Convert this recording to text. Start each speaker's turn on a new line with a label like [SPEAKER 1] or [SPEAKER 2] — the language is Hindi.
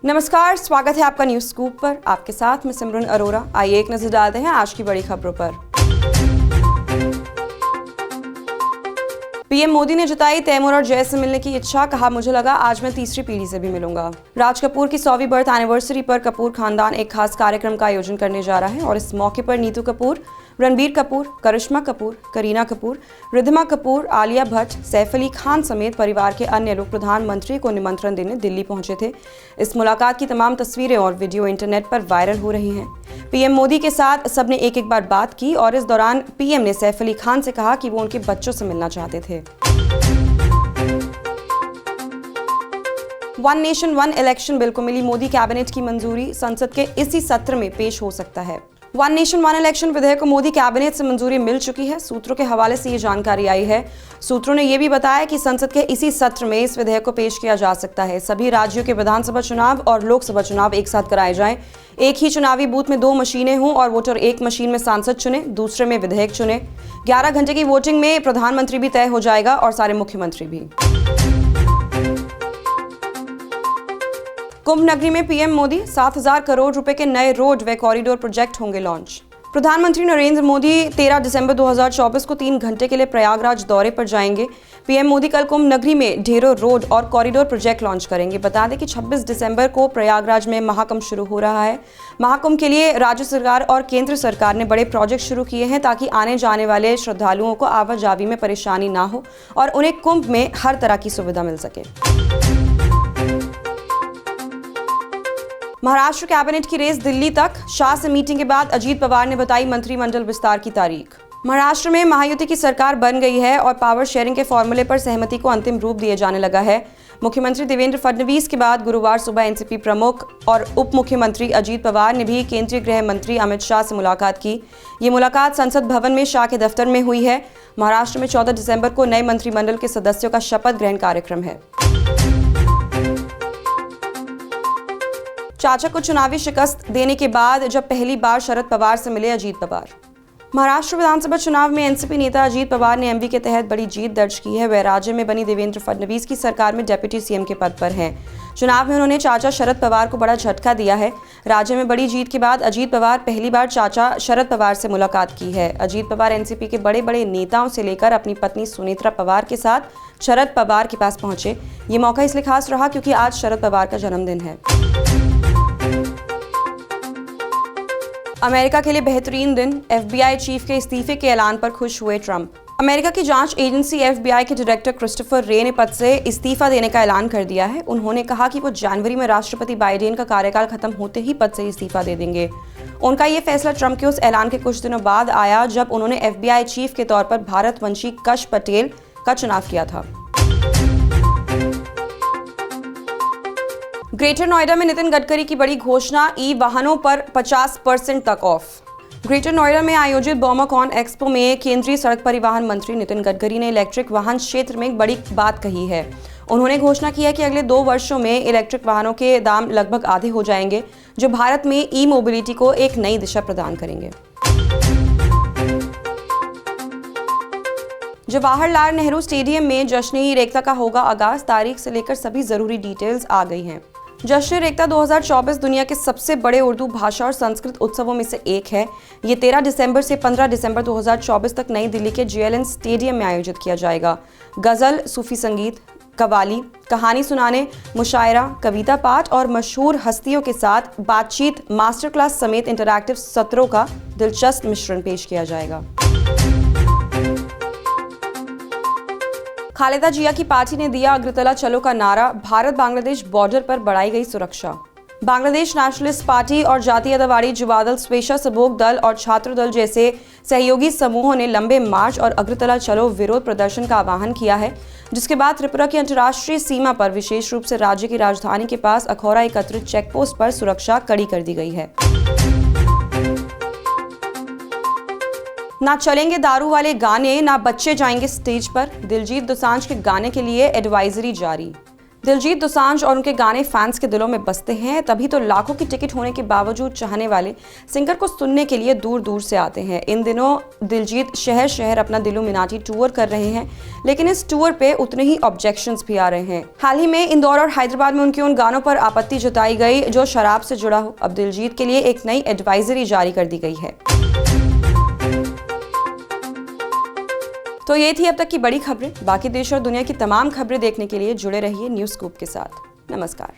[SPEAKER 1] नमस्कार, स्वागत है आपका न्यूज स्कूप पर। आपके साथ मैं सिमरन अरोरा। आइए एक नजर डालते हैं आज की बड़ी खबरों पर। पीएम मोदी ने जताई तैमूर और जय से मिलने की इच्छा। कहा, मुझे लगा आज मैं तीसरी पीढ़ी से भी मिलूंगा। राज कपूर की 100वीं बर्थ एनिवर्सरी पर कपूर खानदान एक खास कार्यक्रम का आयोजन करने जा रहा है और इस मौके पर नीतू कपूर, रणबीर कपूर, करिश्मा कपूर, करीना कपूर, रिद्धिमा कपूर, आलिया भट्ट, सैफ अली खान समेत परिवार के अन्य लोग प्रधानमंत्री को निमंत्रण देने दिल्ली पहुंचे थे। इस मुलाकात की तमाम तस्वीरें और वीडियो इंटरनेट पर वायरल हो रही हैं। पीएम मोदी के साथ सबने एक एक बार बात की और इस दौरान पीएम ने सैफ अली खान से कहा कि वो उनके बच्चों से मिलना चाहते थे। One nation one election bill को मिली मोदी कैबिनेट की मंजूरी। संसद के इसी सत्र में पेश हो सकता है। वन नेशन वन इलेक्शन विधेयक को मोदी कैबिनेट से मंजूरी मिल चुकी है। सूत्रों के हवाले से ये जानकारी आई है। सूत्रों ने यह भी बताया कि संसद के इसी सत्र में इस विधेयक को पेश किया जा सकता है। सभी राज्यों के विधानसभा चुनाव और लोकसभा चुनाव एक साथ कराए जाएं। एक ही चुनावी बूथ में 2 मशीनें हों और वोटर एक मशीन में सांसद चुने, दूसरे में विधेयक चुने। 11 घंटे की वोटिंग में प्रधानमंत्री भी तय हो जाएगा और सारे मुख्यमंत्री भी। कुंभ नगरी में पीएम मोदी 7,000 करोड़ रुपए के नए रोड व कॉरिडोर प्रोजेक्ट होंगे लॉन्च। प्रधानमंत्री नरेंद्र मोदी 13 दिसंबर 2024 को 3 घंटे के लिए प्रयागराज दौरे पर जाएंगे। पीएम मोदी कल कुंभ नगरी में ढेरों रोड और कॉरिडोर प्रोजेक्ट लॉन्च करेंगे। बता दें कि 26 दिसंबर को प्रयागराज में महाकुंभ शुरू हो रहा है। महाकुंभ के लिए राज्य सरकार और केंद्र सरकार ने बड़े प्रोजेक्ट शुरू किए हैं ताकि आने जाने वाले श्रद्धालुओं को आवाजाही में परेशानी ना हो और उन्हें कुंभ में हर तरह की सुविधा मिल सके। महाराष्ट्र कैबिनेट की रेस दिल्ली तक। शाह से मीटिंग के बाद अजीत पवार ने बताई मंत्रिमंडल विस्तार की तारीख। महाराष्ट्र में महायुति की सरकार बन गई है और पावर शेयरिंग के फॉर्मूले पर सहमति को अंतिम रूप दिए जाने लगा है। मुख्यमंत्री देवेंद्र फडणवीस के बाद गुरुवार सुबह एनसीपी प्रमुख और उप मुख्यमंत्री अजीत पवार ने भी केंद्रीय गृह मंत्री अमित शाह से मुलाकात की। ये मुलाकात संसद भवन में शाह के दफ्तर में हुई है। महाराष्ट्र में 14 दिसंबर को नए मंत्रिमंडल के सदस्यों का शपथ ग्रहण कार्यक्रम है। चाचा को चुनावी शिकस्त देने के बाद जब पहली बार शरद पवार से मिले अजीत पवार। महाराष्ट्र विधानसभा चुनाव में एनसीपी नेता अजीत पवार ने एमवी के तहत बड़ी जीत दर्ज की है। वह राज्य में बनी देवेंद्र फडणवीस की सरकार में डेप्यूटी सीएम के पद पर हैं। चुनाव में उन्होंने चाचा शरद पवार को बड़ा झटका दिया है। राज्य में बड़ी जीत के बाद अजीत पवार पहली बार चाचा शरद पवार से मुलाकात की है। अजीत पवार एनसीपी के बड़े बड़े नेताओं से लेकर अपनी पत्नी सुनेत्रा पवार के साथ शरद पवार के पास पहुंचे। ये मौका इसलिए खास रहा क्योंकि आज शरद पवार का जन्मदिन है। अमेरिका के लिए बेहतरीन दिन। एफबीआई चीफ के इस्तीफे के ऐलान पर खुश हुए ट्रंप। अमेरिका की जांच एजेंसी एफबीआई के डायरेक्टर क्रिस्टोफर रे ने पद से इस्तीफा देने का ऐलान कर दिया है। उन्होंने कहा कि वो जनवरी में राष्ट्रपति बाइडेन का कार्यकाल खत्म होते ही पद से इस्तीफा दे देंगे। उनका ये फैसला ट्रंप के उस ऐलान के कुछ दिनों बाद आया जब उन्होंने एफबीआई चीफ के तौर पर भारतवंशी कश पटेल का चुनाव किया था। ग्रेटर नोएडा में नितिन गडकरी की बड़ी घोषणा। ई वाहनों पर 50% तक ऑफ। ग्रेटर नोएडा में आयोजित बोमाकॉन एक्सपो में केंद्रीय सड़क परिवहन मंत्री नितिन गडकरी ने इलेक्ट्रिक वाहन क्षेत्र में एक बड़ी बात कही है। उन्होंने घोषणा की है कि अगले 2 वर्षों में इलेक्ट्रिक वाहनों के दाम लगभग आधे हो जाएंगे, जो भारत में ई मोबिलिटी को एक नई दिशा प्रदान करेंगे। जवाहरलाल नेहरू स्टेडियम में जश्न-ए-एकता का होगा आगाज। तारीख से लेकर सभी जरूरी डिटेल्स आ गई हैं। जश्न-ए-एकता 2024 दुनिया के सबसे बड़े उर्दू भाषा और संस्कृत उत्सवों में से एक है। ये 13 दिसंबर से 15 दिसंबर 2024 तक नई दिल्ली के जेएलएन स्टेडियम में आयोजित किया जाएगा। गजल, सूफी संगीत, कव्वाली, कहानी सुनाने, मुशायरा, कविता पाठ और मशहूर हस्तियों के साथ बातचीत, मास्टर क्लास समेत इंटरैक्टिव सत्रों का दिलचस्प मिश्रण पेश किया जाएगा। खालेदा जिया की पार्टी ने दिया अग्रतला चलो का नारा। भारत बांग्लादेश बॉर्डर पर बढ़ाई गई सुरक्षा। बांग्लादेश नेशनलिस्ट पार्टी और जातीयतावादी युवादल, स्वेच्छासेवक दल और छात्र दल जैसे सहयोगी समूहों ने लंबे मार्च और अग्रतला चलो विरोध प्रदर्शन का आह्वान किया है, जिसके बाद त्रिपुरा की अंतर्राष्ट्रीय सीमा पर विशेष रूप से राज्य की राजधानी के पास अखौरा एकत्रित चेकपोस्ट पर सुरक्षा कड़ी कर दी गई है। ना चलेंगे दारू वाले गाने, ना बच्चे जाएंगे स्टेज पर। दिलजीत दोसांझ के गाने के लिए एडवाइजरी जारी। दिलजीत दोसांझ और उनके गाने फैंस के दिलों में बसते हैं, तभी तो लाखों की टिकट होने के बावजूद चाहने वाले सिंगर को सुनने के लिए दूर दूर से आते हैं। इन दिनों दिलजीत शहर शहर अपना दिलुमिनाटी टूर कर रहे हैं, लेकिन इस टूर पे उतने ही ऑब्जेक्शंस भी आ रहे हैं। हाल ही में इंदौर और हैदराबाद में उनके उन गानों पर आपत्ति जताई गई जो शराब से जुड़ा हो। अब दिलजीत के लिए एक नई एडवाइजरी जारी कर दी गई है। तो ये थी अब तक की बड़ी खबरें। बाकी देश और दुनिया की तमाम खबरें देखने के लिए जुड़े रहिए न्यूज़ स्कूप के साथ। नमस्कार।